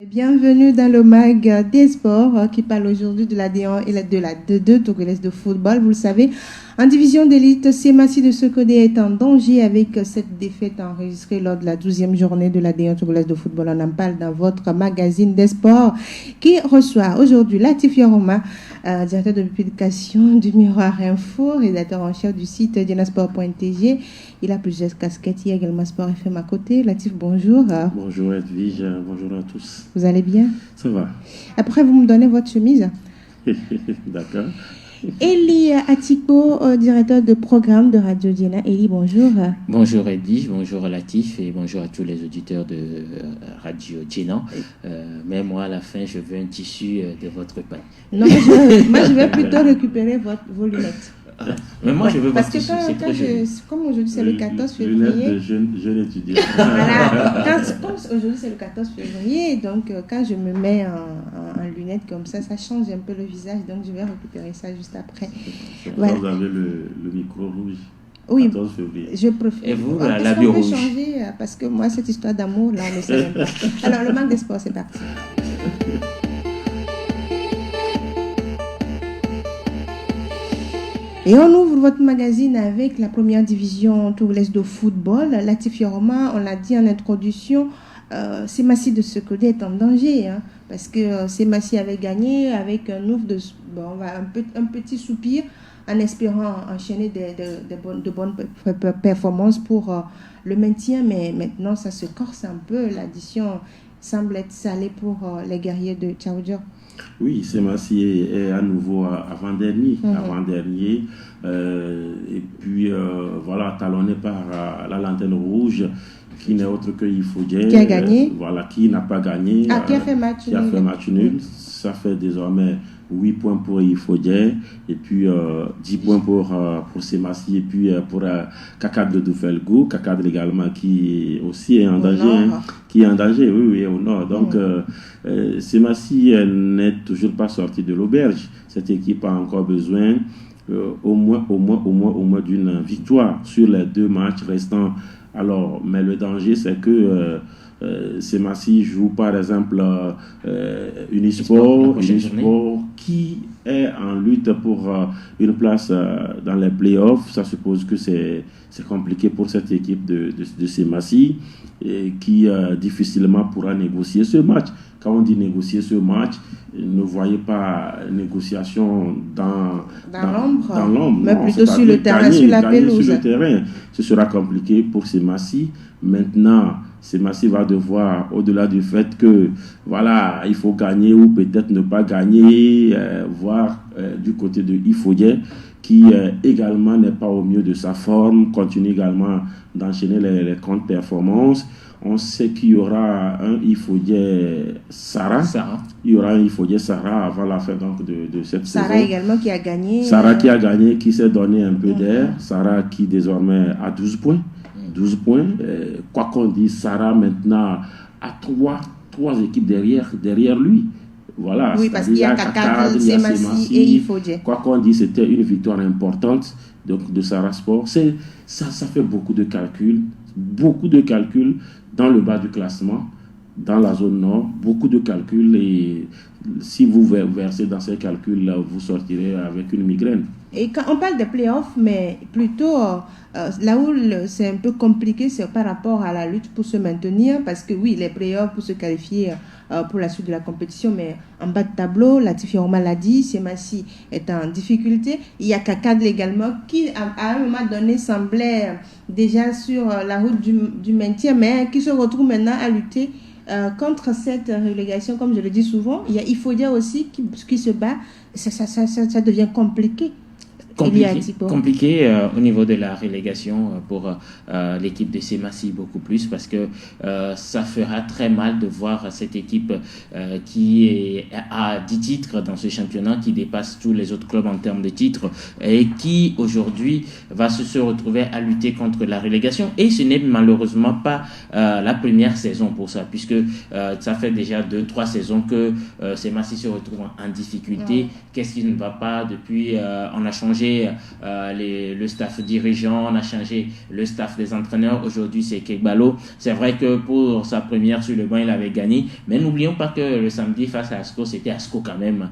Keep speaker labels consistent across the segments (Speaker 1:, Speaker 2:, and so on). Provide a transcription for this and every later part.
Speaker 1: Bienvenue dans le MAG des sports qui parle aujourd'hui de la D1 et de la D2 togolaise de football. Vous le savez, en division d'élite, Semassi de Sokode est en danger avec cette défaite enregistrée lors de la 12e journée de la D1 togolaise de football. On en parle dans votre magazine des sports qui reçoit aujourd'hui Latif Yoroma, directeur de publication du Miroir Info, rédacteur en chef du site dienasport.tg. Il a plusieurs casquettes. Il y a également Sport FM à côté. Latif, bonjour.
Speaker 2: Bonjour Edwige, bonjour à tous.
Speaker 1: Vous allez bien?
Speaker 2: Ça va.
Speaker 1: Après, vous me donnez votre chemise.
Speaker 2: D'accord.
Speaker 1: Eli Atiko, directeur de programme de Radio Diena. Eli, bonjour.
Speaker 3: Bonjour Edwige, bonjour Latif et bonjour à tous les auditeurs de Radio Diena. Mais moi, à la fin, je veux un tissu de votre pain.
Speaker 1: Non, moi, je vais plutôt récupérer vos lunettes.
Speaker 3: Mais moi, je veux
Speaker 1: parce
Speaker 3: votre tissu,
Speaker 1: que
Speaker 3: c'est trop joli.
Speaker 1: comme aujourd'hui c'est le 14 février.
Speaker 2: Lunettes de jeune étudiant.
Speaker 1: Voilà, comme aujourd'hui c'est le 14 février, donc quand je me mets en lunettes comme ça change un peu le visage, donc je vais récupérer ça juste après.
Speaker 2: Voilà. Vous avez le micro rouge.
Speaker 1: Oui,
Speaker 2: 14 février.
Speaker 1: Je préfère.
Speaker 3: Et vous,
Speaker 1: la
Speaker 3: l'habit rouge.
Speaker 1: Changer, parce que moi, cette histoire d'amour, là, on ne sait même pas. Alors, le manque des sports, c'est parti. Et on ouvre votre magazine avec la première division togolaise de football. Latif Yoroma, on l'a dit en introduction, Semassi de Sokode est en danger, hein, parce que Semassi avait gagné avec un petit soupir en espérant enchaîner de bonnes performances pour le maintien, mais maintenant ça se corse un peu. L'addition semble être salée pour les guerriers de Tchaoudja.
Speaker 2: Oui, Semassi est à nouveau avant-dernier. Et puis, voilà, talonné par la lanterne rouge, qui n'est autre que Ifodje.
Speaker 1: Qui a gagné.
Speaker 2: Qui n'a pas gagné.
Speaker 1: Qui a fait match nul.
Speaker 2: Qui a fait match nul. Ça fait désormais 8 points pour Ifodje. Et puis, 10 points pour Semassi. Et puis, pour Kakadle Doufelgou. Kakadle également, qui aussi est en danger. Qui est en danger, oui, au nord. Donc, Semassi n'est toujours pas sorti de l'auberge. Cette équipe a encore besoin au moins d'une victoire sur les 2 matchs restants. Alors, mais le danger, c'est que Semassi joue par exemple Unisport qui est en lutte pour une place dans les playoffs. Ça suppose que c'est compliqué pour cette équipe de Semassi qui difficilement pourra négocier ce match. Quand on dit négocier ce match, ne voyez pas négociation dans l'ombre,
Speaker 1: mais plutôt sur le terrain, sur la pelouse.
Speaker 2: Sur le terrain, ce sera compliqué pour Semassi. Maintenant, Semassi va devoir, au-delà du fait que voilà, il faut gagner ou peut-être ne pas gagner, voir du côté de Ifodje, qui également n'est pas au mieux de sa forme, continue également d'enchaîner les contre-performances. On sait qu'il y aura un Ifodje Sarah. Il y aura un Ifodje Sarah avant la fin donc, de cette saison.
Speaker 1: Sarah également qui a gagné.
Speaker 2: Sarah qui a gagné, qui s'est donné un peu d'air. Sarah qui désormais a 12 points. 12 points. Quoi qu'on dise, Sarah maintenant a trois équipes derrière lui. Voilà.
Speaker 1: Oui, parce qu'il y a Kakadle, Semassi et Ifodje.
Speaker 2: Quoi qu'on dise, c'était une victoire importante donc, de Sarah Sport. Ça fait beaucoup de calculs dans le bas du classement, dans la zone nord, beaucoup de calculs, et si vous versez dans ces calculs, vous sortirez avec une migraine.
Speaker 1: Et quand on parle de playoffs, mais plutôt là où c'est un peu compliqué, c'est par rapport à la lutte pour se maintenir, parce que oui, les playoffs pour se qualifier pour la suite de la compétition, mais en bas de tableau, Latif Yoroma l'a dit, Semassi est en difficulté. Il y a Kakadle également qui, à un moment donné, semblait déjà sur la route du maintien, mais qui se retrouve maintenant à lutter contre cette relégation, comme je le dis souvent. Il y a Ifodje aussi qui se bat. Ça devient compliqué.
Speaker 3: Compliqué au niveau de la relégation pour l'équipe de Semassi, beaucoup plus, parce que ça fera très mal de voir cette équipe qui a 10 titres dans ce championnat, qui dépasse tous les autres clubs en termes de titres, et qui aujourd'hui va se retrouver à lutter contre la relégation. Et ce n'est malheureusement pas la première saison pour ça, puisque ça fait déjà 2-3 saisons que Semassi se retrouve en difficulté. Qu'est-ce qui ne va pas depuis on a changé changé le staff dirigeant, on a changé le staff des entraîneurs. Aujourd'hui, c'est Kegbalo. C'est vrai que pour sa première sur le banc, il avait gagné. Mais n'oublions pas que le samedi, face à Asco, c'était Asco quand même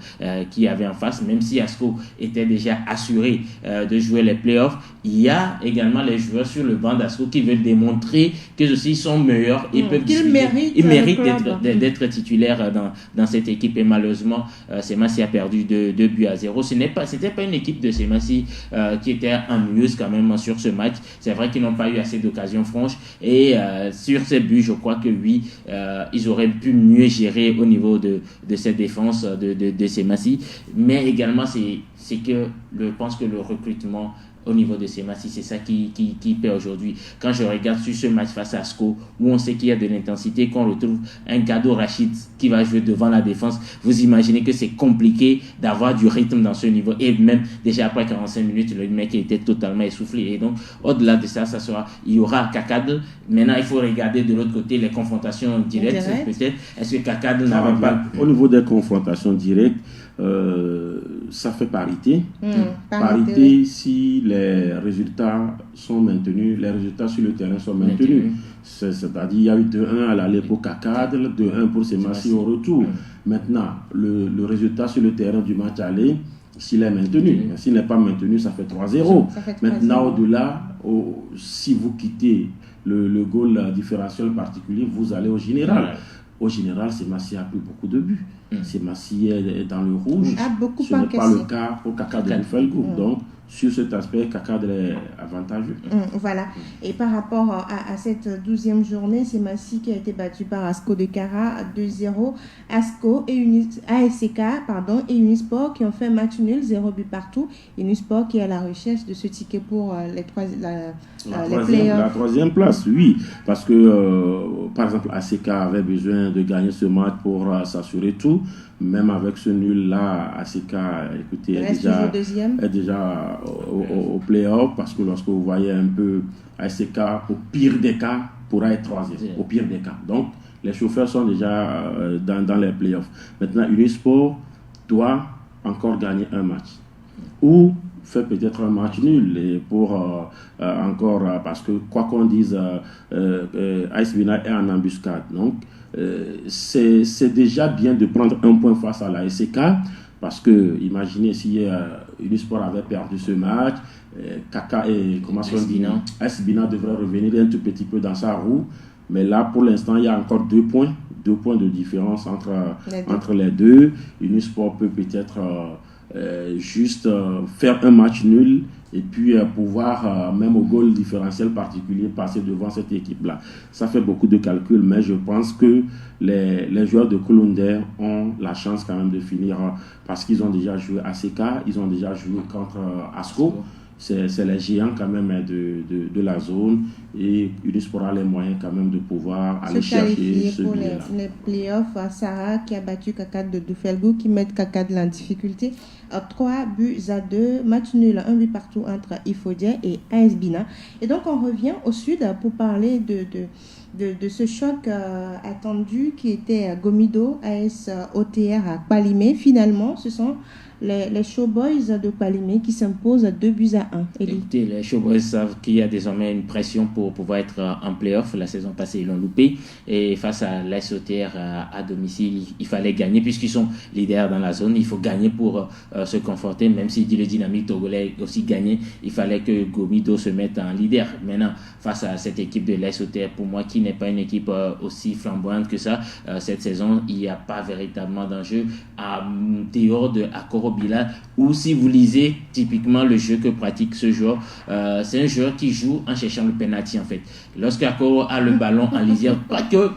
Speaker 3: qui avait en face. Même si Asco était déjà assuré de jouer les playoffs, il y a également les joueurs sur le banc d'Asco qui veulent démontrer que ils sont meilleurs et peuvent
Speaker 1: ils
Speaker 3: méritent d'être titulaires dans cette équipe. Et malheureusement, Semassi a perdu 2-0. C'était pas une équipe de Semassi qui était ennuyeuse quand même sur ce match. C'est vrai qu'ils n'ont pas eu assez d'occasions franches. Et sur ces buts, je crois que oui, ils auraient pu mieux gérer au niveau de cette défense de Semassi. Mais également, c'est que je pense que le recrutement au niveau de Semassi, c'est ça qui paie aujourd'hui. Quand je regarde sur ce match face à Asco, où on sait qu'il y a de l'intensité, qu'on retrouve un Gado Rachid qui va jouer devant la défense, vous imaginez que c'est compliqué d'avoir du rythme dans ce niveau. Et même déjà après 45 minutes, le mec était totalement essoufflé. Et donc, au-delà de ça, il y aura Kakadle. Maintenant, il faut regarder de l'autre côté les confrontations directes. Peut-être, est-ce que Kakadle n'avait pas...
Speaker 2: Au niveau des confrontations directes, ça fait parité. Parité si les résultats sont maintenus, les résultats sur le terrain sont maintenus. C'est-à-dire il y a eu 2-1 à l'aller pour Kakadle, 2-1 pour Semassi au retour. Maintenant, le résultat sur le terrain du match aller, s'il est maintenu, s'il n'est pas maintenu, ça fait 3-0. Maintenant, au-delà, si vous quittez le goal différentiel particulier, vous allez au général. Au général, Semassi a pris beaucoup de buts. Semassi est dans le rouge. Ce n'est pas le cas pour Kakadle Dufelgo. Donc, sur cet aspect, Kakadle est avantageux.
Speaker 1: Voilà. Et par rapport à cette 12e journée, Semassi qui a été battu par Asco de Kara 2-0. Asco et ASK et Unisport qui ont fait un match nul, 0 but partout. Unisport qui est à la recherche de ce ticket pour les playoffs.
Speaker 2: La troisième place, oui. Parce que, par exemple, ASK avait besoin de gagner ce match pour s'assurer tout. Même avec ce nul-là, ASK est déjà au play-off, parce que lorsque vous voyez un peu ASK, au pire des cas, pourra être troisième. Au pire des cas. Donc, les chauffeurs sont déjà dans les play-offs. Maintenant, Unisport doit encore gagner un match. Ou fait peut-être un match nul et pour encore, parce que quoi qu'on dise, AS Bina est en embuscade. Donc, c'est déjà bien de prendre un point face à la SK, parce que imaginez si Unisport avait perdu ce match, AS Bina devrait revenir un tout petit peu dans sa roue, mais là pour l'instant il y a encore 2 points de différence entre les deux. Unisport peut peut-être juste faire un match nul et puis pouvoir, même au goal différentiel particulier, passer devant cette équipe-là. Ça fait beaucoup de calculs, mais je pense que les joueurs de Colunder ont la chance quand même de finir, parce qu'ils ont déjà joué ACK, ils ont déjà joué contre Asco. C'est les géants quand même de la zone, et Unisport a les moyens quand même de pouvoir aller chercher ce
Speaker 1: pour les playoffs. Sarah qui a battu Kakadle de Dufelgo, qui met Kakadle en difficulté. 3-2, match nul, 1 but partout entre Ifodia et AS Bina. Et donc on revient au sud pour parler de ce choc attendu qui était Gomido, AS OTR à Palimé. Finalement, ce sont les Showboys de Palimé qui s'imposent 2-1.
Speaker 3: Écoutez, les Showboys savent qu'il y a désormais une pression pour pouvoir être en play-off. La saison passée, ils l'ont loupé. Et face à l'ASOTR à domicile, il fallait gagner puisqu'ils sont leaders dans la zone. Il faut gagner pour se conforter, même si le Dynamique togolais aussi gagné. Il fallait que Gomido se mette en leader. Maintenant, face à cette équipe de l'ASOTR, pour moi, qui n'est pas une équipe aussi flamboyante que ça, cette saison, il n'y a pas véritablement d'enjeu à dehors de Akoro Bilal, ou si vous lisez typiquement le jeu que pratique ce joueur, c'est un joueur qui joue en cherchant le penalty en fait. Lorsque Akoro a le ballon en lisière, pas que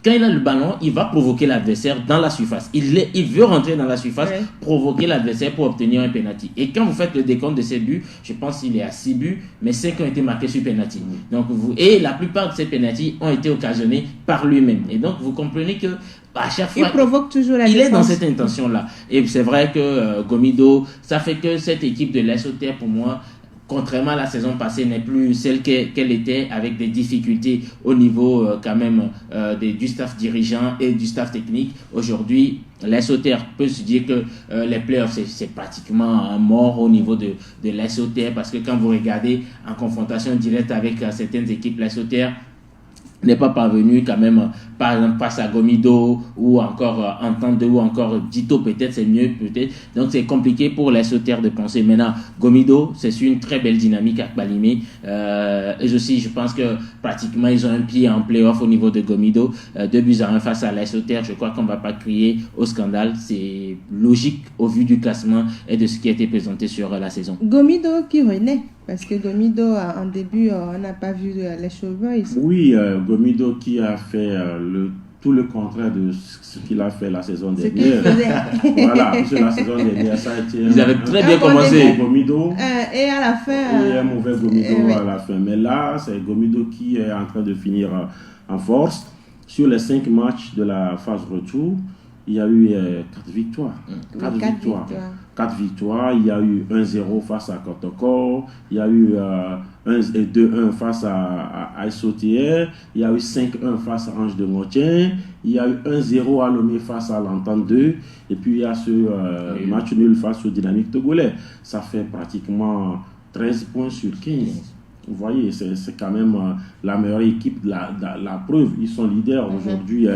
Speaker 3: quand il a le ballon, il va provoquer l'adversaire dans la surface. Il veut rentrer dans la surface, provoquer l'adversaire pour obtenir un penalty. Et quand vous faites le décompte de ces buts, je pense qu'il est à 6 buts, mais 5 ont été marqués sur penalty. Donc et la plupart de ces penalty ont été occasionnés par lui-même. Et donc vous comprenez que à chaque fois,
Speaker 1: il provoque toujours la
Speaker 3: défense.
Speaker 1: Il
Speaker 3: est dans cette intention-là. Et c'est vrai que Gomido, ça fait que cette équipe de l'ASOTR, pour moi, contrairement à la saison passée, n'est plus celle qu'elle était, avec des difficultés au niveau quand même du staff dirigeant et du staff technique. Aujourd'hui, l'AS Auxerre peut se dire que les playoffs, c'est pratiquement mort au niveau de l'AS Auxerre, parce que quand vous regardez en confrontation directe avec certaines équipes, l'AS Auxerre n'est pas parvenu quand même, par exemple face à Gomido ou encore Entente ou encore Dito, peut-être c'est mieux peut-être, donc c'est compliqué pour l'AS Auxerre de penser. Maintenant Gomido, c'est une très belle dynamique à Kbalimé, et aussi je pense que pratiquement ils ont un pied en play-off au niveau de Gomido. 2-1 face à l'AS Auxerre, je crois qu'on va pas crier au scandale, c'est logique au vu du classement et de ce qui a été présenté sur la saison.
Speaker 1: Gomido qui renaît, parce que Gomido en début on n'a pas vu les Showboys.
Speaker 2: Oui, Gomido qui a fait tout le contraire de ce qu'il a fait la saison dernière. Voilà, parce que la saison dernière, ça a été...
Speaker 3: Ils avaient très bien commencé.
Speaker 2: Gomido.
Speaker 1: Et à la fin...
Speaker 2: Et un mauvais Gomido à la fin. Mais là, c'est Gomido qui est en train de finir en force. Sur les 5 matchs de la phase retour, il y a eu 4 victoires. 4 victoires. Il y a eu 1-0 face à Kotoko. Il y a eu 2-1 face à AS Auxerre. Il y a eu 5-1 face à Ange de Montien. Il y a eu 1-0 à Lomé face à l'Entente 2. Et puis il y a ce match nul face au Dynamique Togolais. Ça fait pratiquement 13 points sur 15. Vous voyez, c'est quand même la meilleure équipe. La preuve, ils sont leaders aujourd'hui.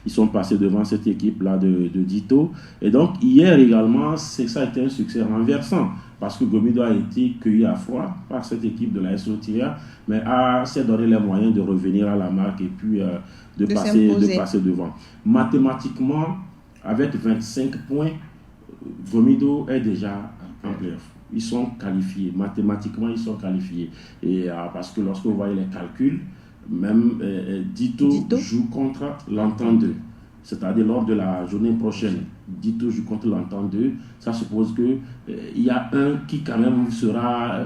Speaker 2: Ils sont passés devant cette équipe-là de Dito. Et donc, hier également, ça a été un succès renversant. Parce que Gomido a été cueilli à froid par cette équipe de l'AS Auxerre, mais s'est donné les moyens de revenir à la marque et puis de passer devant. Mathématiquement, avec 25 points, Gomido est déjà en play-off. Ils sont qualifiés, mathématiquement ils sont qualifiés. Et parce que lorsque vous voyez les calculs, même Dito joue contre l'Entente 2. C'est-à-dire lors de la journée prochaine, Dito joue contre l'Entente 2. Ça suppose qu'il y a un qui quand même sera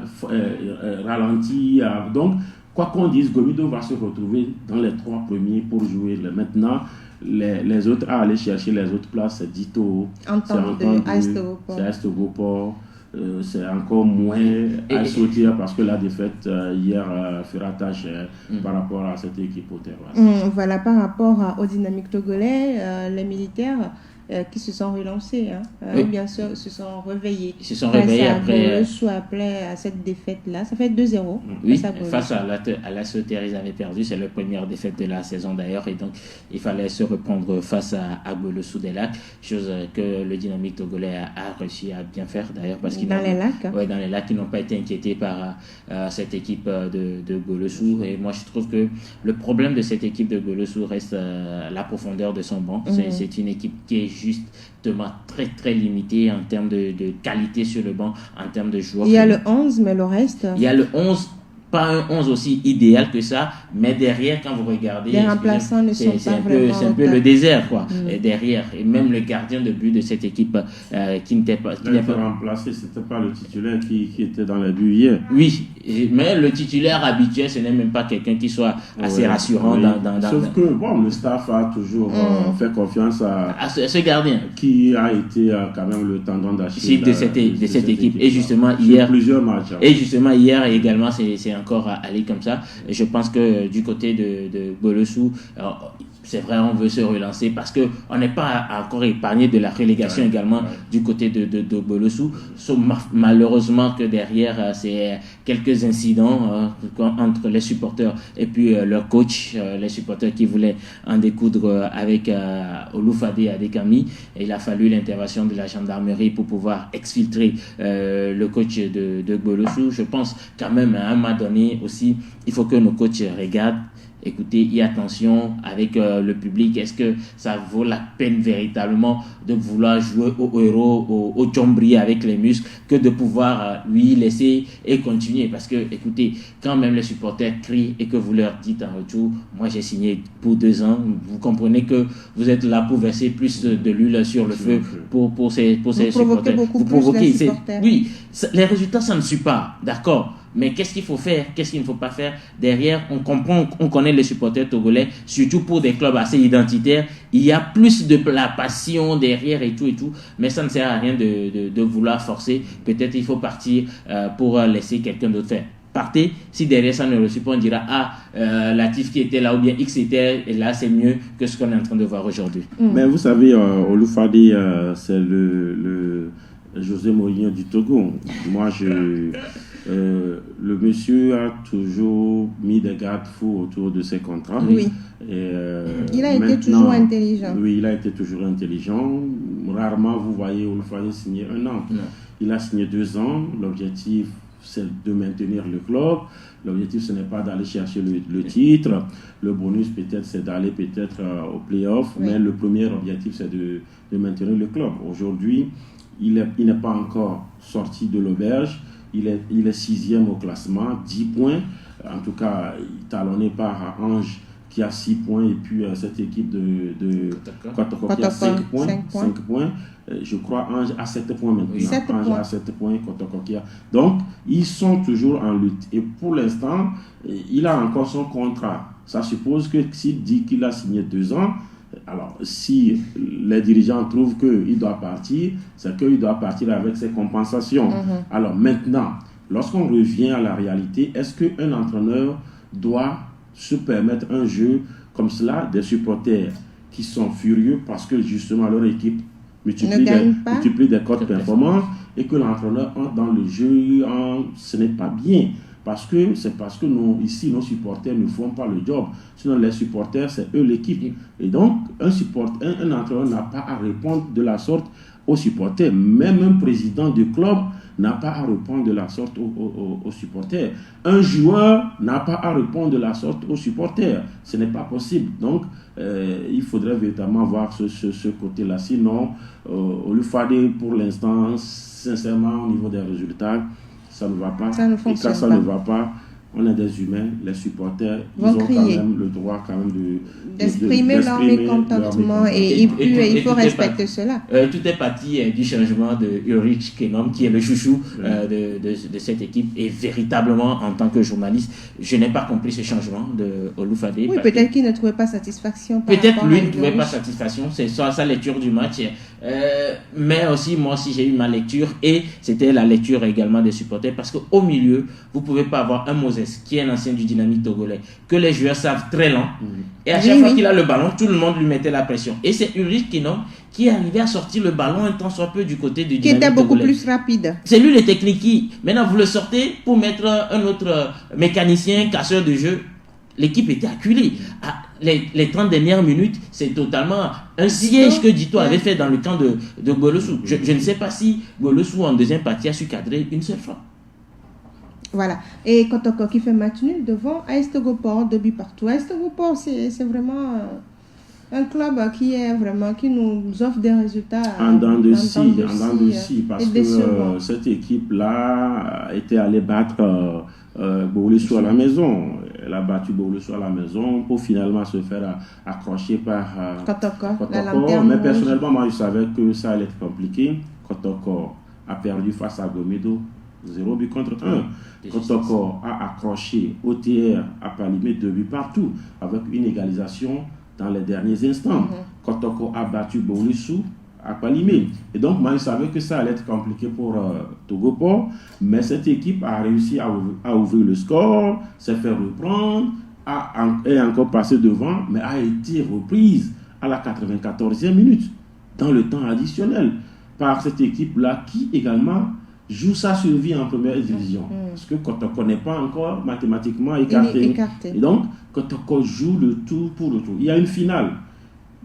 Speaker 2: ralenti. Donc, quoi qu'on dise, Gomido va se retrouver dans les 3 premiers pour jouer. Maintenant, les autres à aller chercher les autres places, c'est Dito, c'est Astogopor. C'est encore moins à sauter parce que la défaite hier fera tâche par rapport à cette équipe au terrain.
Speaker 1: Voilà, par rapport au dynamique togolais, les militaires qui se sont relancés, oui. Bien sûr, se sont réveillés.
Speaker 3: Ils se sont réveillés après
Speaker 1: à cette défaite-là. Ça fait 2-0.
Speaker 3: Oui, face à l'AS Auxerre, ils avaient perdu. C'est la première défaite de la saison d'ailleurs. Et donc, il fallait se reprendre face à Golo-Sous-des-Lacs. Chose que le dynamique togolais a réussi à bien faire d'ailleurs. Parce qu'ils
Speaker 1: dans les lacs.
Speaker 3: Oui, dans les lacs, ils n'ont pas été inquiétés par cette équipe de Golo-Sous. Et moi, je trouve que le problème de cette équipe de Golo-Sous reste la profondeur de son banc. C'est une équipe qui est justement très très limité en termes de qualité sur le banc, en termes de joueurs.
Speaker 1: Il y a le 11, mais le reste...
Speaker 3: Il y a le 11, pas un 11 aussi idéal que ça, mais derrière, quand vous regardez...
Speaker 1: Les remplaçants ne sont pas vraiment...
Speaker 3: C'est un peu le désert, quoi, derrière. Et même le gardien de but de cette équipe qui n'était pas...
Speaker 2: remplacé, ce n'était pas le titulaire qui était dans les buts hier.
Speaker 3: Oui, mais le titulaire habituel, ce n'est même pas quelqu'un qui soit assez rassurant dans...
Speaker 2: Sauf que, bon, le staff a toujours fait confiance à
Speaker 3: ce gardien.
Speaker 2: Qui a été quand même le tendon d'Achille
Speaker 3: de cette équipe. Et justement, hier...
Speaker 2: plusieurs matchs.
Speaker 3: Et justement, hier également, c'est encore aller comme ça. Et je pense que du côté de Golo-Sous, c'est vrai, on veut se relancer parce qu'on n'est pas encore épargné de la relégation également du côté de Golo-Sous. Malheureusement que derrière, c'est quelques incidents entre les supporters et puis leur coach, les supporters qui voulaient en découdre avec Oloufade Adekami. Et il a fallu l'intervention de la gendarmerie pour pouvoir exfiltrer le coach de Golo-Sous. Je pense quand même à un moment donné aussi, il faut que nos coachs regardent. Écoutez, y attention avec le public. Est-ce que ça vaut la peine véritablement de vouloir jouer au héros, au Tchombri avec les muscles, que de pouvoir lui laisser et continuer? Parce que, écoutez, quand même les supporters crient et que vous leur dites en retour, moi j'ai signé pour 2 ans, vous comprenez que vous êtes là pour verser plus de l'huile sur le feu pour ces supporters.
Speaker 1: Vous provoquez les supporters.
Speaker 3: Oui, les résultats, ça ne suit pas, d'accord. Mais qu'est-ce qu'il faut faire, qu'est-ce qu'il ne faut pas faire? Derrière, on comprend, on connaît les supporters togolais, surtout pour des clubs assez identitaires. Il y a plus de la passion derrière et tout. Mais ça ne sert à rien de vouloir forcer. Peut-être il faut partir pour laisser quelqu'un d'autre faire. Partez, si derrière ça ne le suit pas, on dira Latif qui était là ou bien X était et là, c'est mieux que ce qu'on est en train de voir aujourd'hui.
Speaker 2: Mais vous savez, Oloufadi, c'est le José Mourinho du Togo. Moi, le monsieur a toujours mis des garde-fous autour de ses contrats.
Speaker 1: Oui. Il a été toujours intelligent.
Speaker 2: Oui, il a été toujours intelligent. Rarement, vous voyez Oloufadi signer 1 an. Non. Il a signé 2 ans. L'objectif, c'est de maintenir le club. L'objectif, ce n'est pas d'aller chercher le titre. Le bonus, peut-être, c'est d'aller peut-être au play-off. Oui. Mais le premier objectif, c'est de maintenir le club. Aujourd'hui, il n'est pas encore sorti de l'auberge. Il est 6e au classement, 10 points. En tout cas, talonné par Ange qui a 6 points. Et puis, cette équipe de Kotoko qui a 5 points. Je crois Ange a 7 points maintenant. Oui, Ange a 7 points, Kotoko qui a. Donc, ils sont toujours en lutte. Et pour l'instant, il a encore son contrat. Ça suppose que s'il dit qu'il a signé 2 ans, alors si les dirigeants trouvent qu'il doit partir, c'est qu'il doit partir avec ses compensations. Alors maintenant, lorsqu'on revient à la réalité, est-ce qu'un entraîneur doit se permettre un jeu comme cela, des supporters qui sont furieux parce que justement leur équipe multiplie des codes performants et que l'entraîneur entre dans le jeu, ce n'est pas bien. Parce que ici, nos supporters ne font pas le job. Sinon, les supporters, c'est eux l'équipe. Et donc, un entraîneur n'a pas à répondre de la sorte aux supporters. Même un président du club n'a pas à répondre de la sorte aux supporters. Un joueur n'a pas à répondre de la sorte aux supporters. Ce n'est pas possible. Donc, il faudrait véritablement voir ce côté-là. Sinon, Oloufadi, pour l'instant, sincèrement, au niveau des résultats, ça ne va pas.
Speaker 1: Ça ne fonctionne
Speaker 2: et quand ça
Speaker 1: pas.
Speaker 2: ne va pas, on est des humains, les supporters, ils ont quand même le droit
Speaker 1: d'exprimer leur mécontentement et il faut respecter cela.
Speaker 3: Tout est parti du changement de Ulrich Kenom, qui est le chouchou de cette équipe, et véritablement, en tant que journaliste, je n'ai pas compris ce changement de Oloufadi.
Speaker 1: Oui, peut-être qu'il ne trouvait pas satisfaction.
Speaker 3: Peut-être lui ne trouvait pas satisfaction, c'est sa lecture du match. Mais aussi, moi aussi, j'ai eu ma lecture, et c'était la lecture également des supporters, parce qu'au milieu, vous ne pouvez pas avoir un Moses qui est un ancien du Dynamique togolais, que les joueurs savent très lent, et à chaque fois qu'il a le ballon, tout le monde lui mettait la pression. Et c'est Ulrich Kenom qui est arrivé à sortir le ballon un temps soit peu du côté du Dynamique togolais. Qui était beaucoup
Speaker 1: plus rapide.
Speaker 3: C'est lui le technique. Maintenant, vous le sortez pour mettre un autre mécanicien, casseur de jeu. L'équipe était acculée. Les 30 dernières minutes, c'est totalement un siège que Dito avait fait dans le camp de Golossou. Je ne sais pas si Golossou, en deuxième partie, a su cadrer une seule fois.
Speaker 1: Voilà. Et Kotoko qui fait match nul devant AS Togopor, 2 buts partout. AS Togopor, c'est vraiment un club qui nous offre des résultats
Speaker 2: en dents de scie, parce que cette équipe-là était allée battre Boulousou à la maison. Elle a battu Boulousou à la maison pour finalement se faire accrocher par
Speaker 1: Kotoko.
Speaker 2: Mais personnellement, moi, je savais que ça allait être compliqué. Kotoko a perdu face à Gomedo. 0 but contre 1. Kotoko a accroché OTR à Palimé 2 buts partout avec une égalisation dans les derniers instants. Kotoko a battu Boulousou à Palimé. Et donc, moi, je savais que ça allait être compliqué pour Togopor, mais cette équipe a réussi à ouvrir le score, s'est fait reprendre, est encore passé devant, mais a été reprise à la 94e minute, dans le temps additionnel, par cette équipe-là qui également joue sa survie en première division. Parce que Kotoko n'est pas encore mathématiquement écarté. Et donc, Kotoko joue le tout pour le tout. Il y a une finale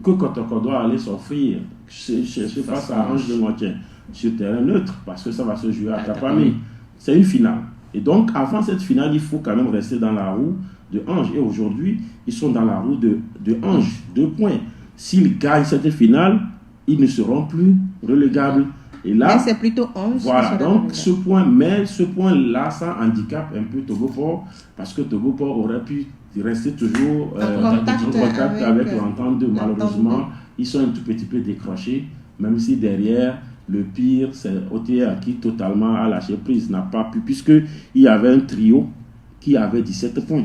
Speaker 2: que Kotoko doit aller s'offrir face à Ange de Montien sur terrain neutre, parce que ça va se jouer à Tapami. C'est une finale. Et donc, avant cette finale, il faut quand même rester dans la roue de Ange. Et aujourd'hui, ils sont dans la roue de Ange. 2 points. S'ils gagnent cette finale, ils ne seront plus relégables. Et là,
Speaker 1: c'est plutôt 11.
Speaker 2: Voilà, donc ce point-là, ça handicape un peu Togopor, parce que Togopor aurait pu rester toujours en contact avec l'entente. Malheureusement, ils sont un tout petit peu décrochés, même si derrière, Le pire, c'est OTR qui totalement a lâché prise, n'a pas pu, puisqu'il y avait un trio qui avait 17 points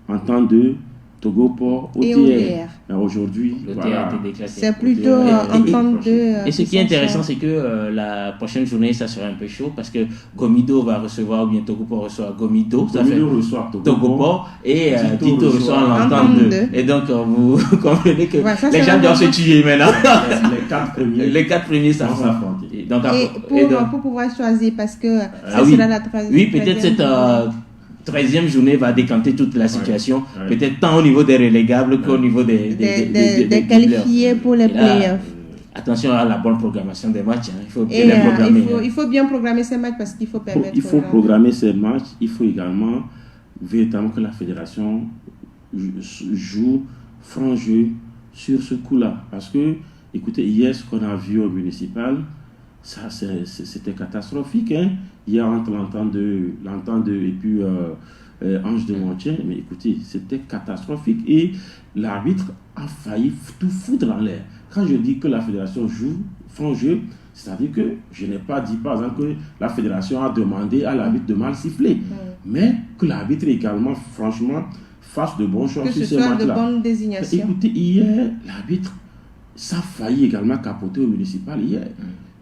Speaker 2: en temps de Togo-Port, OTR. Aujourd'hui,
Speaker 3: l'OTR a été déclassé.
Speaker 1: C'est plutôt en temps de...
Speaker 3: Et ce qui est intéressant, c'est que la prochaine journée, ça sera un peu chaud parce que Gomido va recevoir, ou bien Togo-Port reçoit Gomido.
Speaker 2: Gomido reçoit
Speaker 3: Togo-Port et Tito reçoit l'entente 2. Et donc, vous comprenez que les gens doivent se tuer maintenant. Les 4 premiers, ça va s'affronter.
Speaker 1: Pour pouvoir choisir, parce que
Speaker 3: ça sera la 13e. Oui, peut-être cette 13e journée va décanter toute la situation, peut-être tant au niveau des relégables qu'au niveau des
Speaker 1: qualifiés pour les playoffs.
Speaker 3: Attention à la bonne programmation des matchs. Il faut bien les programmer.
Speaker 1: Il faut bien programmer ces matchs parce qu'il faut permettre...
Speaker 2: Il faut programmer ces matchs. Il faut également véritablement que la fédération joue franc jeu sur ce coup-là. Parce que, écoutez, hier, ce qu'on a vu au municipal, ça, c'était catastrophique. Hier, entre l'entente de et puis Ange de Montien, mais écoutez, c'était catastrophique. Et l'arbitre a failli tout foutre en l'air. Quand je dis que la fédération joue franc jeu, c'est-à-dire que je n'ai pas dit, par exemple, que la fédération a demandé à l'arbitre de mal siffler, mais que l'arbitre également, franchement, fasse de bons choix
Speaker 1: sur ces matchs-là. Que ce soit de bonnes désignations.
Speaker 2: Écoutez, hier, l'arbitre, ça a failli également capoter au municipal hier.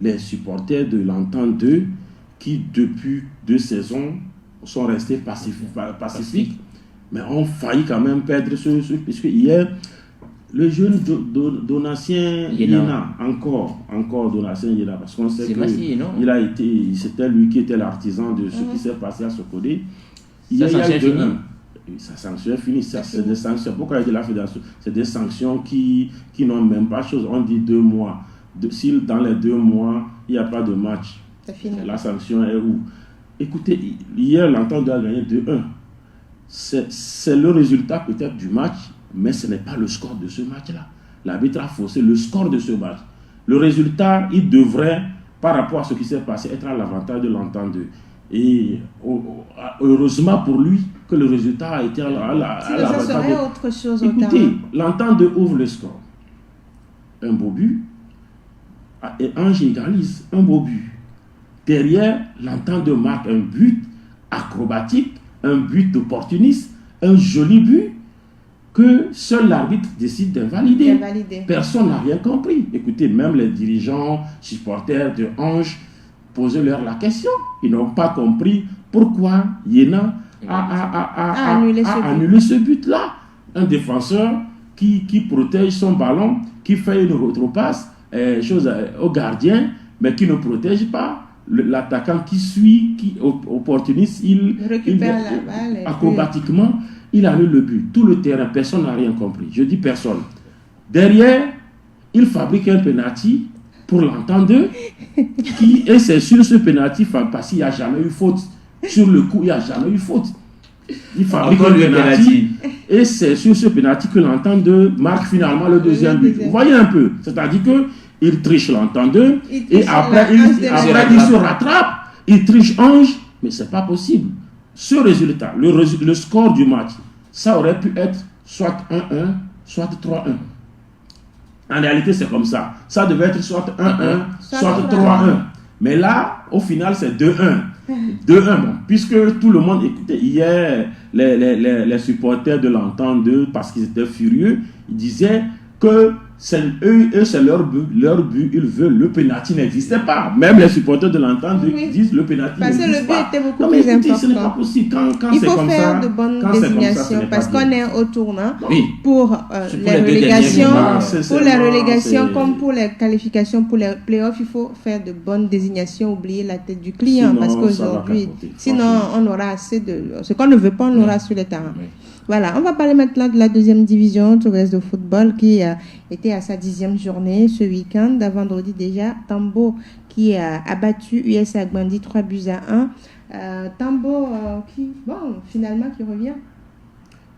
Speaker 2: Les supporters de l'entente 2, qui depuis 2 saisons sont restés pacifiques, mais ont failli quand même perdre ce puisque hier, le jeune Donatien Yena, encore Donatien Yena, parce qu'on sait que c'était lui qui était l'artisan de ce qui s'est passé à Sokodé.
Speaker 3: Sa sanction est finie.
Speaker 2: Sa sanction est finie. C'est des sanctions. Pourquoi il y a de la fédération? C'est des sanctions qui n'ont même pas chose. On dit 2 mois. Si dans les 2 mois, il n'y a pas de match, la sanction est où? Écoutez, hier, l'entente a gagné 2-1. C'est le résultat peut-être du match, mais ce n'est pas le score de ce match-là. L'arbitre a faussé le score de ce match. Le résultat, il devrait, par rapport à ce qui s'est passé, être à l'avantage de l'entente 2. Et heureusement pour lui que le résultat a été à l'avantage.
Speaker 1: Ça serait autre chose.
Speaker 2: Écoutez, l'entente 2 ouvre le score. Un beau but. Et Ange égalise, un beau but. Derrière, l'entente 2 marque un but acrobatique, un but opportuniste, un joli but que seul l'arbitre décide d'invalider. Personne n'a rien compris. Écoutez, même les dirigeants, supporters de Ange, posez-leur la question. Ils n'ont pas compris pourquoi Yena a annulé ce but-là. Un défenseur qui protège son ballon, qui fait une retropasse, au gardien, mais qui ne protège pas. L'attaquant qui suit, qui opportuniste, il
Speaker 1: récupère la balle.
Speaker 2: Acrobatiquement, il annule le but. Tout le terrain, personne n'a rien compris. Je dis personne. Derrière, il fabrique un penalty pour l'entente 2, et c'est sur ce penalty, parce qu'il n'y a jamais eu faute. Sur le coup, il n'y a jamais eu faute. Il fabrique un penalty, et c'est sur ce penalty que l'entente 2 marque finalement le deuxième but. Vous voyez un peu, c'est-à-dire que il triche l'entente 2 et après il se rattrape, il triche Ange, mais c'est pas possible. Ce résultat, le score du match, ça aurait pu être soit 1-1, soit 3-1. En réalité, c'est comme ça. Ça devait être soit 1-1, soit 3-1. Mais là, au final, c'est 2-1. 2-1, bon, puisque tout le monde, écoutez, hier, les supporters de l'entente 2, parce qu'ils étaient furieux, ils disaient que c'est leur but, ils veulent, le penalty n'existait pas. Même les supporters de l'entente disent le penalty n'existe pas.
Speaker 1: Parce que le but était beaucoup plus important.
Speaker 2: Ce n'est pas possible.
Speaker 1: Il faut faire de bonnes désignations parce qu'on est au tournant pour les relégations, comme pour les qualifications pour les playoffs. Il faut faire de bonnes désignations, oublier la tête du client, parce qu'aujourd'hui, sinon on aura assez de ce qu'on ne veut pas, on aura sur le terrain. Voilà, on va parler maintenant de la 2e division Tourès de football qui était à sa 10e journée ce week-end. Vendredi déjà, Tambo qui a battu US Agbandi 3-1. Tambo finalement qui revient.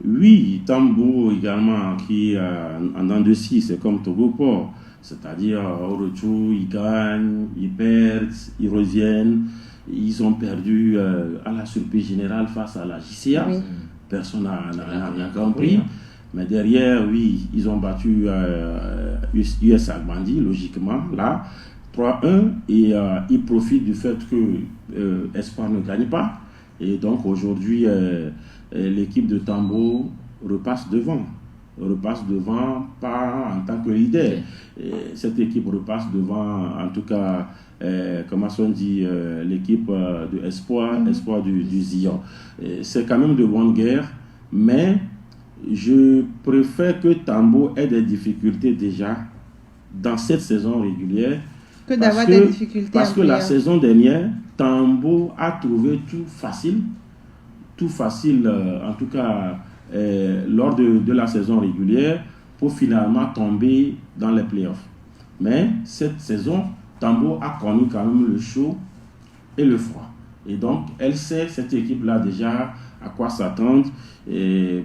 Speaker 2: Oui, Tambo également qui en an de 6, c'est comme Togo-Port. C'est-à-dire au retour, ils gagnent, ils perdent, ils reviennent. Ils ont perdu à la surprise générale face à la JCA. Oui. Personne n'a rien compris. Mais derrière, oui, ils ont battu US Agbandi, logiquement, là, 3-1 et il profite du fait que Espoir ne gagne pas. Et donc aujourd'hui, l'équipe de Tambo repasse devant, pas en tant que leader. Et cette équipe repasse devant, en tout cas, comment on dit, l'équipe de Espoir du Zion. C'est quand même de bonne guerre, mais je préfère que Tambo ait des difficultés déjà dans cette saison régulière
Speaker 1: que d'avoir des difficultés.
Speaker 2: Parce que la saison dernière, Tambo a trouvé tout facile, en tout cas lors de la saison régulière, pour finalement tomber dans les playoffs. Mais cette saison, Tambo a connu quand même le chaud et le froid. Et donc, elle sait, cette équipe-là, déjà à quoi s'attendre,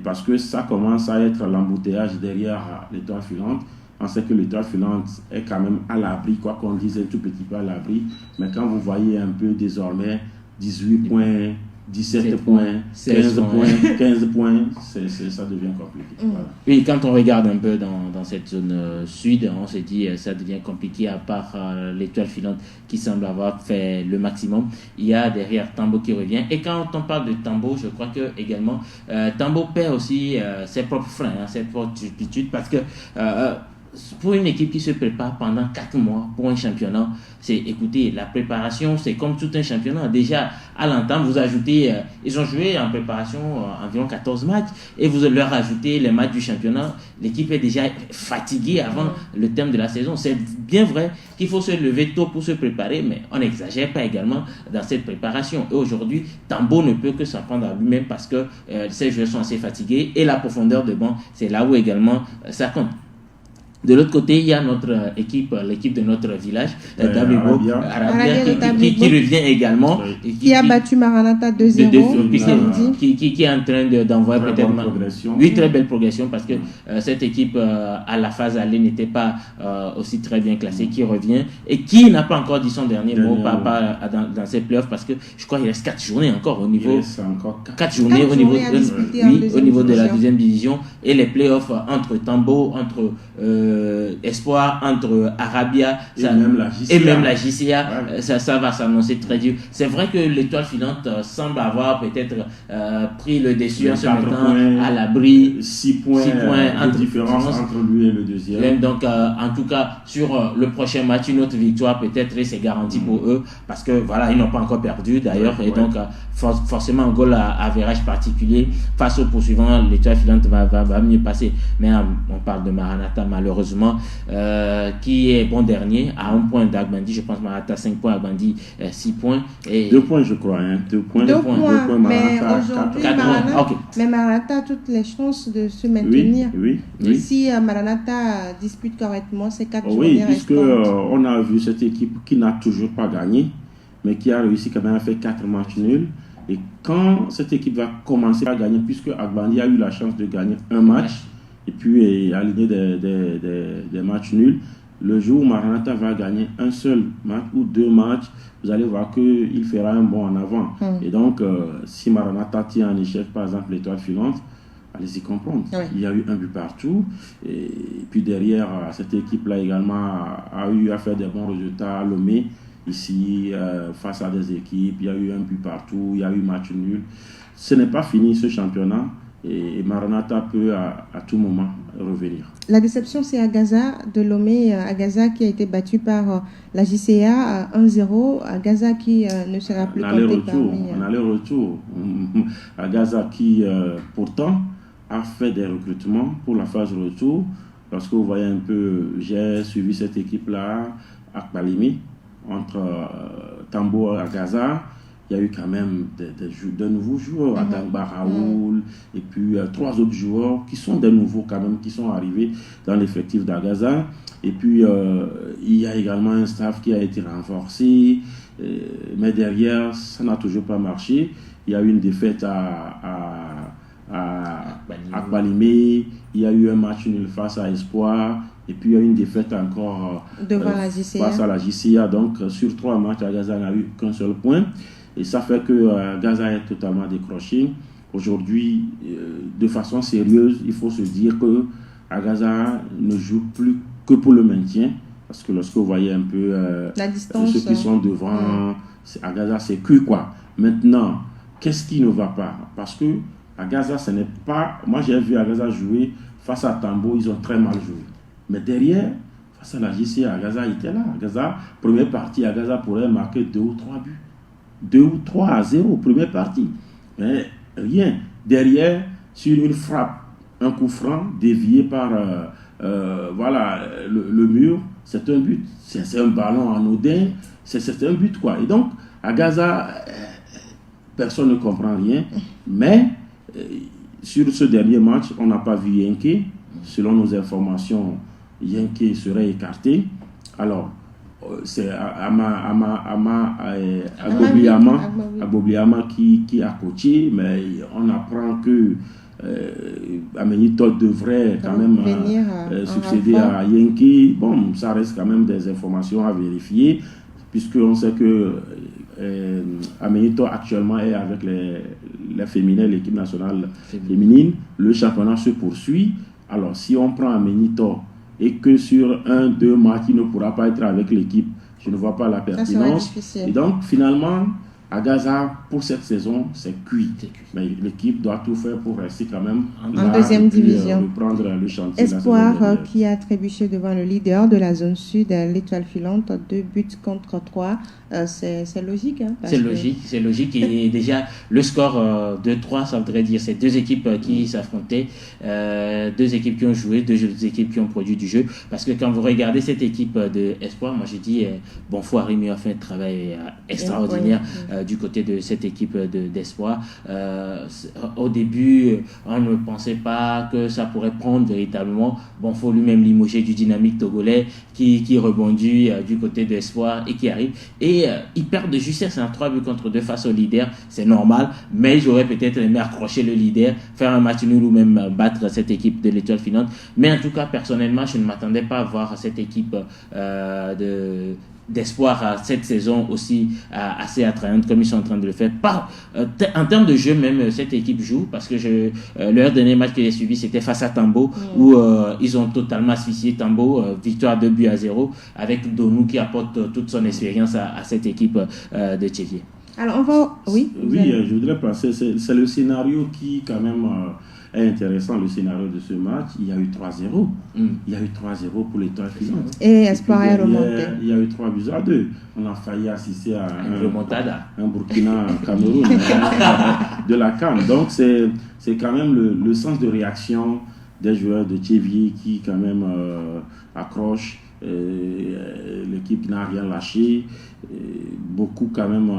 Speaker 2: parce que ça commence à être l'embouteillage derrière l'étoile filante. On sait que l'étoile filante est quand même à l'abri, quoi qu'on dise, un tout petit peu à l'abri. Mais quand vous voyez un peu désormais 18 points, 17 points, 15 points, ça devient compliqué. Voilà.
Speaker 3: Oui, quand on regarde un peu dans cette zone sud, on se dit ça devient compliqué, à part l'étoile filante qui semble avoir fait le maximum. Il y a derrière Tambo qui revient. Et quand on parle de Tambo, je crois que également Tambo perd aussi ses propres freins, ses propres turpitudes, parce que pour une équipe qui se prépare pendant 4 mois pour un championnat, écoutez, la préparation, c'est comme tout un championnat. Déjà, à l'entame, vous ajoutez, ils ont joué en préparation environ 14 matchs, et vous leur ajoutez les matchs du championnat. L'équipe est déjà fatiguée avant le terme de la saison. C'est bien vrai qu'il faut se lever tôt pour se préparer, mais on n'exagère pas également dans cette préparation. Et aujourd'hui, Tambo ne peut que s'en prendre à lui-même, parce que ces joueurs sont assez fatigués, et la profondeur de banc, c'est là où également ça compte. De l'autre côté, il y a notre équipe, l'équipe de notre village, Dabibo, qui revient également.
Speaker 1: Qui a battu Maranatha 2-0.
Speaker 3: Qui est en train d'envoyer peut-être une très belle progression, parce que cette équipe, à la phase aller, n'était pas aussi très bien classée, qui revient et qui n'a pas encore dit son dernier mot dans ces playoffs, parce que je crois qu'il reste 4 journées encore au niveau. 4 journées au niveau de la deuxième division, et les playoffs entre Tambo, entre Espoir, entre Arabia et même la JCA, ça va s'annoncer très dur. C'est vrai que l'étoile filante semble avoir peut-être pris le dessus en se mettant à l'abri.
Speaker 2: 6 points de différence entre lui et le deuxième.
Speaker 3: Donc en tout cas, sur le prochain match, une autre victoire peut-être, et c'est garanti pour eux, parce que voilà, ils n'ont pas encore perdu d'ailleurs, et donc forcément un goal à average particulier face au poursuivant, l'étoile filante va mieux passer. Mais on parle de Maranatha, malheureusement, qui est bon dernier à 1 point d'Agbandi. Je pense Maranatha 5 points, Agbandi 6 points. Et
Speaker 2: 2 points, je crois. 2 points.
Speaker 1: Mais aujourd'hui, Maranatha a toutes les chances de se maintenir.
Speaker 2: Oui.
Speaker 1: Si Maranatha dispute correctement ces 4
Speaker 2: journées restantes. Oui, puisque on a vu cette équipe qui n'a toujours pas gagné, mais qui a réussi quand même à faire 4 matchs nuls. Et quand cette équipe va commencer à gagner, puisque Agbandi a eu la chance de gagner un match, et puis aligner des matchs nuls, le jour où Maranatha va gagner un seul match ou 2 matchs, vous allez voir qu'il fera un bond en avant. Et donc, si Maranatha tient en échec, par exemple, l'étoile filante, allez-y comprendre. Il y a eu un but partout. Et puis derrière, cette équipe-là également a eu à faire des bons résultats à Lomé. Ici, face à des équipes, il y a eu un but partout, il y a eu match nul. Ce n'est pas fini ce championnat. Et Maranatha peut à tout moment revenir.
Speaker 1: La déception, c'est Agaza de Lomé. Agaza qui a été battu par la JCA 1-0. Agaza qui ne sera plus compté parmi...
Speaker 2: En aller-retour. Agaza qui, pourtant, a fait des recrutements pour la phase retour. Lorsque vous voyez un peu, j'ai suivi cette équipe-là à Kbalimi, entre Tambo et Agaza. Il y a eu quand même de nouveaux joueurs, Adangba Raoul, et puis 3 autres joueurs qui sont des nouveaux quand même, qui sont arrivés dans l'effectif d'Agaza. Et puis il y a également un staff qui a été renforcé, mais derrière, ça n'a toujours pas marché. Il y a eu une défaite à Kbalimi, il y a eu un match nul face à Espoir, et puis il y a eu une défaite encore face à la JCA. Donc sur 3 matchs, Agaza n'a eu qu'un seul point. Et ça fait que Gaza est totalement décroché. Aujourd'hui, de façon sérieuse, il faut se dire que Agaza ne joue plus que pour le maintien. Parce que lorsque vous voyez un peu
Speaker 1: la distance,
Speaker 2: ceux qui sont devant, à Gaza, c'est cuit, quoi. Maintenant, qu'est-ce qui ne va pas? Parce que à Gaza, ce n'est pas... Moi, j'ai vu à Gaza jouer face à Tambo, ils ont très mal joué. Mais derrière, face à la JC, à Gaza, il était là. À Gaza, première partie, à Gaza pourrait marquer 2 ou 3 buts. 2 ou 3-0, première partie. Mais rien. Derrière, sur une frappe, un coup franc dévié par le mur, c'est un but. C'est un ballon anodin, c'est un but, quoi. Et donc, à Gaza, personne ne comprend rien. Mais sur ce dernier match, on n'a pas vu Yenké. Selon nos informations, Yenké serait écarté. Alors, c'est Agbogliama qui a coaché, mais on apprend que Amenito devrait quand même succéder à Yenké. Bon, ça reste quand même des informations à vérifier, puisqu'on sait que Amenito actuellement est avec les féminins, l'équipe nationale féminine. Le championnat se poursuit. Alors, si on prend Amenito et que sur 1-2 matchs, il ne pourra pas être avec l'équipe, je ne vois pas la pertinence. Et donc, finalement, à Gaza, pour cette saison, c'est cuit. Mais l'équipe doit tout faire pour rester quand même
Speaker 1: en deuxième division.
Speaker 2: Reprendre le chantier.
Speaker 1: Espoir qui a trébuché devant le leader de la zone sud, l'Étoile filante, 2 buts contre 3. C'est logique. Hein,
Speaker 3: c'est logique. Et déjà, le score 2-3, ça voudrait dire c'est 2 équipes qui s'affrontaient, 2 équipes qui ont joué, 2 équipes qui ont produit du jeu. Parce que quand vous regardez cette équipe de Espoir, moi j'ai dit, Bonfoy Rémi a fait un travail extraordinaire du côté de cette équipe d'Espoir. Au début, on ne pensait pas que ça pourrait prendre véritablement. Bonfoy lui-même limogé du Dynamique togolais qui rebondit du côté d'Espoir et qui arrive. Et ils perdent de justesse, 3 buts contre 2 face au leader, c'est normal, mais j'aurais peut-être aimé accrocher le leader, faire un match nul ou même battre cette équipe de l'Étoile filante. Mais en tout cas, personnellement, je ne m'attendais pas à voir cette équipe d'Espoir cette saison aussi assez attrayante comme ils sont en train de le faire. En termes de jeu même, cette équipe joue, parce que leur dernier match que j'ai suivi, c'était face à Tambo, où ils ont totalement asphyxié Tambo, victoire 2-0, avec Donou qui apporte toute son expérience à cette équipe de Tchévier.
Speaker 1: Alors on va... Oui,
Speaker 2: je voudrais passer, c'est le scénario qui quand même... est intéressant, le scénario de ce match. Il y a eu 3-0. Il y a eu 3-0 pour l'Étoile filante.
Speaker 1: Et Espoir est remonté.
Speaker 2: Il y a eu 3-2. On a failli assister à un Burkina-Cameroun de la CAN. Donc, c'est quand même le sens de réaction des joueurs de Tchévier qui, quand même, accrochent. L'équipe n'a rien lâché. Beaucoup, quand même,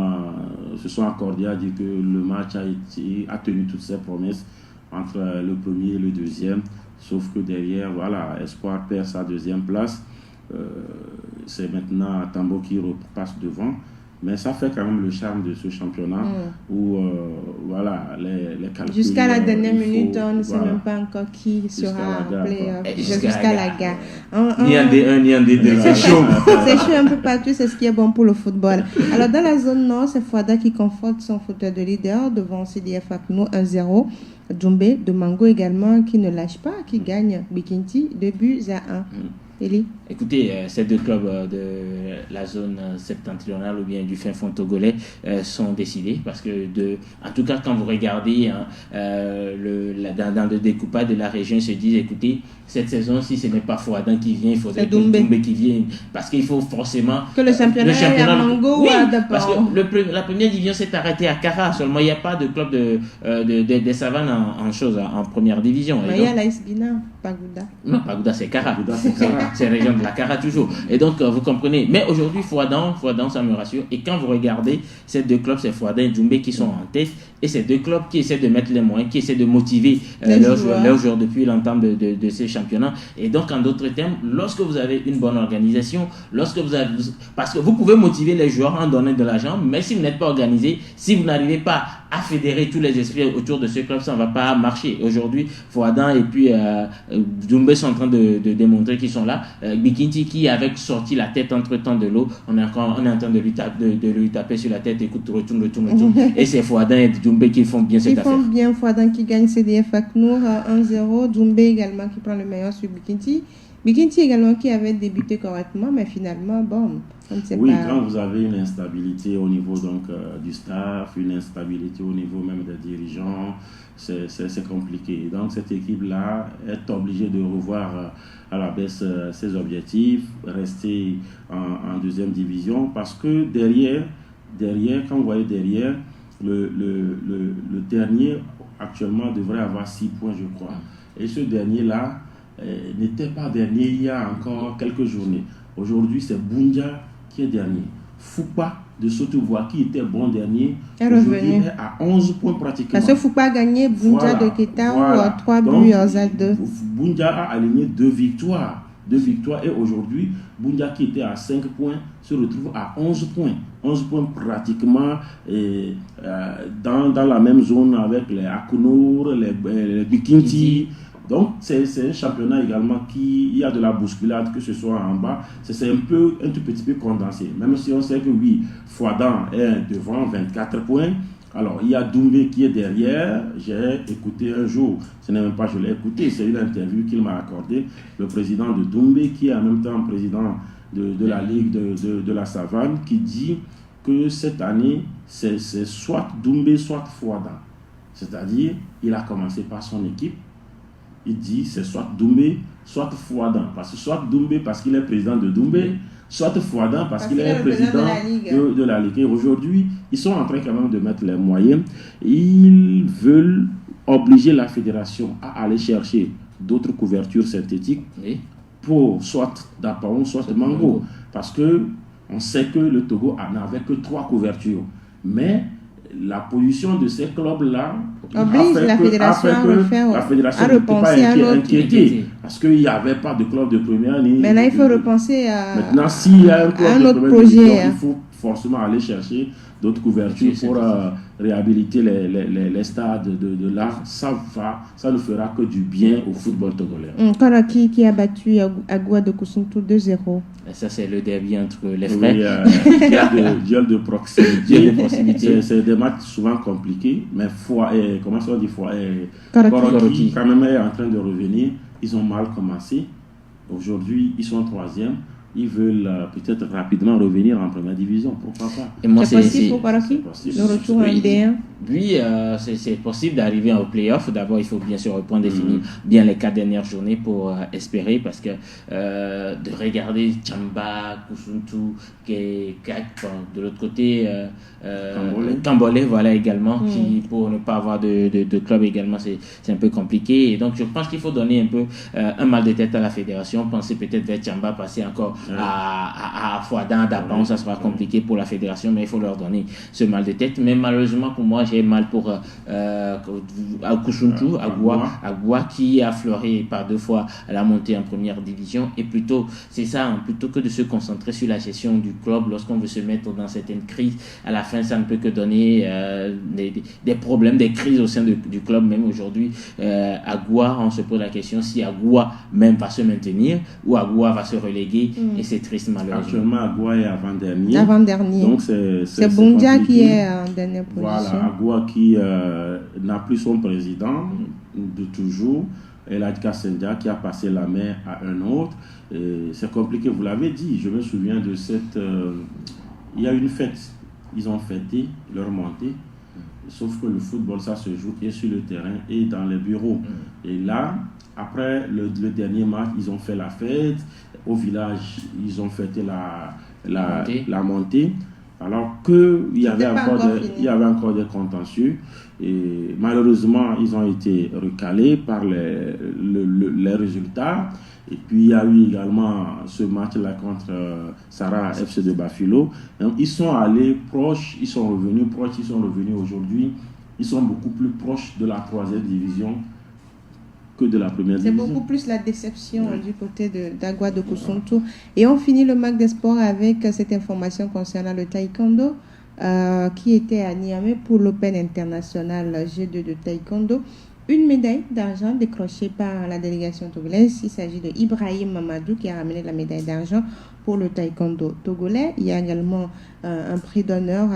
Speaker 2: se sont accordés à dire que le match a tenu toutes ses promesses entre le premier et le deuxième, sauf que derrière, voilà, Espoir perd sa 2e place. C'est maintenant Tambo qui repasse devant, mais ça fait quand même le charme de ce championnat où voilà, les calculs...
Speaker 1: Jusqu'à la dernière minute, on ne sait même pas encore qui sera appelé jusqu'à la gare.
Speaker 3: Ni en D1, ni en D2, c'est chaud.
Speaker 1: C'est chaud un peu partout, c'est ce qui est bon pour le football. Alors dans la zone nord, c'est Fouada qui conforte son fauteuil de leader devant CDF Akno 1-0. Djoumbé de Mango également qui ne lâche pas, qui gagne Bikinti 2-1. Eli?
Speaker 3: Écoutez, ces 2 clubs de la zone septentrionale ou bien du fin fond togolais sont décidés parce que, en tout cas, quand vous regardez dans le découpage de la région, ils se disent, écoutez, cette saison, si ce n'est pas Fouadan qui vient, il faudrait que Doumbé qui vienne parce qu'il faut forcément
Speaker 1: que le championnat à Mango.
Speaker 3: Oui, parce que la première division s'est arrêtée à Kara seulement. Il n'y a pas de club de Savanes en première division.
Speaker 1: Mais il y a la Esbina, Pagouda.
Speaker 3: Non, Pagouda, c'est Kara. C'est la région de la Kara toujours. Et donc, vous comprenez. Mais aujourd'hui, Fouadan, ça me rassure. Et quand vous regardez ces 2 clubs, c'est Fouadan et Djoumbé qui sont en tête. Et ces 2 clubs qui essaient de mettre les moyens, qui essaient de motiver leurs joueurs depuis l'entame de ces championnats. Et donc, en d'autres termes, lorsque vous avez une bonne organisation, parce que vous pouvez motiver les joueurs en donnant de l'argent, mais si vous n'êtes pas organisé, si vous n'arrivez pas à fédérer tous les esprits autour de ce club, ça ne va pas marcher. Aujourd'hui, Fouadan et puis Djoumbé sont en train de démontrer qu'ils sont là. Bikinti qui avait sorti la tête entre-temps de l'eau, on est en train de lui taper sur la tête, écoute, retourne. Et c'est Fouadan et Djoumbé qui font bien cette affaire.
Speaker 1: Ils font bien, Fouadan qui gagne CDF Aknour 1-0, Djoumbé également qui prend le meilleur sur Bikinti. Bikinti également qui avait débuté correctement, mais finalement, bon, on ne sait pas.
Speaker 2: Oui, quand vous avez une instabilité au niveau donc, du staff, une instabilité au niveau même des dirigeants, c'est compliqué. Donc cette équipe-là est obligée de revoir à la baisse ses objectifs, rester en deuxième division, parce que derrière, quand vous voyez derrière, le dernier actuellement devrait avoir 6 points, je crois. Et ce dernier-là n'était pas dernier il y a encore quelques journées. Aujourd'hui, c'est Bunja qui est dernier. Foupa de Sotovois qui était bon dernier, aujourd'hui est à 11 points pratiquement.
Speaker 1: Parce que Foupa a gagné Bunja de Ketao 3 buts à 2.
Speaker 2: Bunja a aligné 2 victoires. Et aujourd'hui, Bunja qui était à 5 points se retrouve à 11 points. 11 points pratiquement dans la même zone avec les Akunour, les Bikinti. Donc, c'est un championnat également il y a de la bousculade, que ce soit en bas. C'est un tout petit peu condensé. Même si on sait que oui, Fouadan est devant 24 points. Alors, il y a Doumbé qui est derrière. J'ai écouté un jour, ce n'est même pas je l'ai écouté, c'est une interview qu'il m'a accordée, le président de Doumbé, qui est en même temps président de la Ligue de la Savane, qui dit que cette année, c'est soit Doumbé, soit Fouadan. C'est-à-dire, il a commencé par son équipe. Il dit c'est soit Doumbé, soit Fouadan. Parce que soit Doumbé parce qu'il est président de Doumbé, soit Fouadan parce qu'il est président de la Ligue. Et aujourd'hui, ils sont en train quand même de mettre les moyens. Ils veulent obliger la fédération à aller chercher d'autres couvertures synthétiques pour soit Dapaon, soit Mango. Parce que on sait que le Togo n'avait que 3 couvertures. Mais la position de ces clubs-là
Speaker 1: oblige la fédération à repenser à l'autre.
Speaker 2: Parce qu'il n'y avait pas de club de première ligne.
Speaker 1: Mais là, il faut repenser à
Speaker 2: maintenant, s'il y a un club de première
Speaker 1: projet,
Speaker 2: division, il faut forcément aller chercher d'autres couvertures pour réhabiliter les stades de l'art. Ça ne fera que du bien au football togolais.
Speaker 1: Karaki qui a battu Agua de Kusuntu 2-0.
Speaker 3: Ça, c'est le derby entre les frères.
Speaker 2: Oui, il y a des duels de proximité. C'est des matchs souvent compliqués, mais comment ça dit Karaki quand même est en train de revenir. Ils ont mal commencé. Aujourd'hui, ils sont 3e. Ils veulent peut-être rapidement revenir en première division. Pourquoi pas?
Speaker 3: Et moi,
Speaker 1: c'est possible pour Karaki? Le retour en D1?
Speaker 3: Oui, c'est possible d'arriver au play-off. D'abord, il faut bien sûr définir bien les 4 dernières journées pour espérer, parce que de regarder Tchamba, Kusuntu, de l'autre côté, Kambolé, voilà également, qui pour ne pas avoir de club également, c'est un peu compliqué. Et donc, je pense qu'il faut donner un peu un mal de tête à la fédération, penser peut-être vers Tchamba, passer encore à Fouadan, Dapan, ça sera compliqué pour la fédération, mais il faut leur donner ce mal de tête. Mais malheureusement pour moi, j'ai mal pour Kusuntu, Agua qui a fleuré par 2 fois à la montée en première division. Et plutôt que de se concentrer sur la gestion du club, lorsqu'on veut se mettre dans certaines crises, à la fin ça ne peut que donner des problèmes, des crises au sein du club. Même aujourd'hui, Agua, on se pose la question si Agua même va se maintenir ou Agua va se reléguer. Et c'est triste malheureusement.
Speaker 2: Actuellement, Agua est avant-dernier. Donc
Speaker 1: c'est Bunja qui est en dernière position.
Speaker 2: Voilà, Agua qui n'a plus son président de toujours, Elad Kassendia qui a passé la main à un autre. C'est compliqué, vous l'avez dit. Je me souviens de il y a une fête. Ils ont fêté leur montée. Sauf que le football, ça se joue et sur le terrain et dans les bureaux. Et là, après le dernier match, ils ont fait la fête. Au village, ils ont fêté la montée. Alors qu'il y avait encore des contentieux. Et malheureusement, ils ont été recalés par les résultats. Et puis, il y a eu également ce match-là contre Sarah FC de Bafilo. Donc, ils sont allés proches, ils sont revenus aujourd'hui. Ils sont beaucoup plus proches de la 3e division que de la première division.
Speaker 1: C'est beaucoup plus la déception du côté d'Agua de Kusuntu. Et on finit le Mag des Sports avec cette information concernant le taekwondo qui était à Niamey pour l'Open International G2 de taekwondo. Une médaille d'argent décrochée par la délégation togolaise. Il s'agit de Ibrahim Mamadou qui a ramené la médaille d'argent pour le taekwondo togolais. Il y a également un prix d'honneur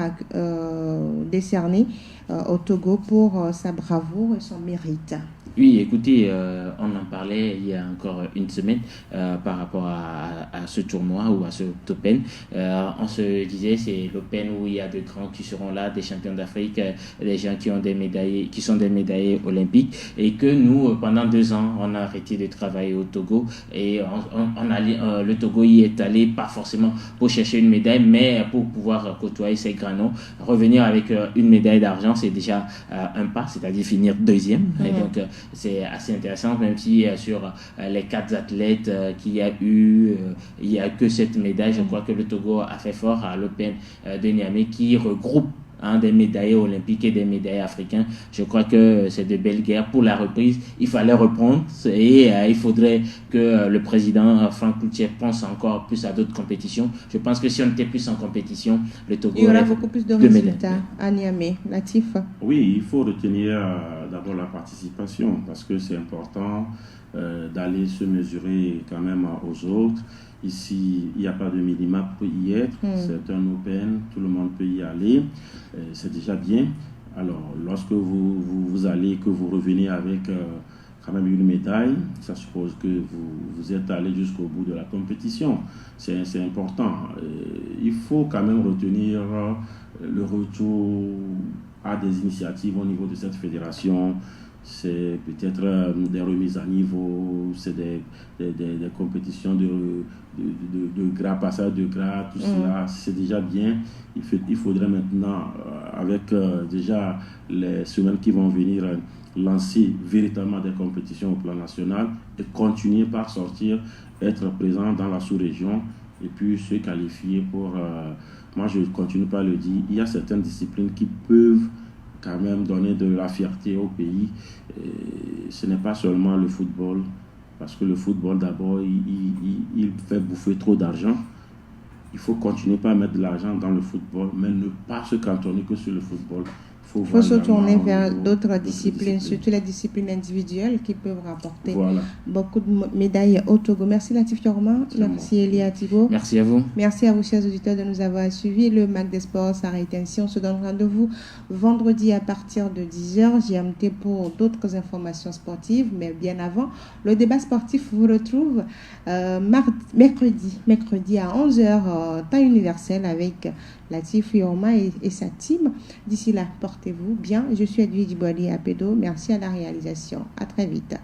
Speaker 1: décerné au Togo pour sa bravoure et son mérite.
Speaker 3: Oui, écoutez, on en parlait il y a encore une semaine par rapport à ce tournoi ou à ce Open. On se disait c'est l'Open où il y a de grands qui seront là, des champions d'Afrique, des gens qui ont des médailles, qui sont des médaillés olympiques, et que nous, pendant 2 ans, on a arrêté de travailler au Togo et le Togo y est allé pas forcément pour chercher une médaille, mais pour pouvoir côtoyer ces grands noms. Revenir avec une médaille d'argent, c'est déjà un pas, c'est-à-dire finir deuxième. Et donc c'est assez intéressant, même si sur les 4 athlètes qu'il y a eu, il n'y a que cette médaille. Je crois que le Togo a fait fort à l'Open de Niamey qui regroupe des médaillés olympiques et des médaillés africains. Je crois que c'est de belles guerres. Pour la reprise, il fallait reprendre et il faudrait que le président Franck Cloutier pense encore plus à d'autres compétitions. Je pense que si on était plus en compétition, le Togo
Speaker 1: il y aura beaucoup plus de résultats à Niamey. Latif?
Speaker 2: Oui, il faut retenir d'abord la participation parce que c'est important d'aller se mesurer quand même aux autres. Ici, il n'y a pas de minima pour y être. C'est un open, tout le monde peut y aller. C'est déjà bien. Alors, lorsque vous allez, que vous revenez avec quand même une médaille, ça suppose que vous êtes allé jusqu'au bout de la compétition. C'est important. Il faut quand même retenir le retour à des initiatives au niveau de cette fédération. C'est peut-être des remises à niveau, c'est des compétitions de grade, passage de grade, tout cela, c'est déjà bien. Il faudrait maintenant, avec déjà les semaines qui vont venir, lancer véritablement des compétitions au plan national et continuer par sortir, être présent dans la sous-région et puis se qualifier pour... moi, je continue par le dire, il y a certaines disciplines qui peuvent quand même donner de la fierté au pays. Et ce n'est pas seulement le football, parce que le football d'abord il fait bouffer trop d'argent. Il faut continuer par mettre de l'argent dans le football, mais ne pas se cantonner que sur le football.
Speaker 1: Il faut se tourner vers d'autres disciplines, surtout les disciplines individuelles qui peuvent rapporter beaucoup de médailles au Togo. Merci Latif Yorma, merci Elia Thibault.
Speaker 3: Merci à vous.
Speaker 1: Merci à vous, chers auditeurs, de nous avoir suivis. Le Mac des Sports s'arrête ainsi. On se donne rendez-vous vendredi à partir de 10h GMT pour d'autres informations sportives. Mais bien avant, le débat sportif vous retrouve mercredi à 11h, temps universel, avec Latif Yorma et sa team. D'ici là, portez-vous bien. Je suis Edwige Boali à Pédo. Merci à la réalisation. À très vite.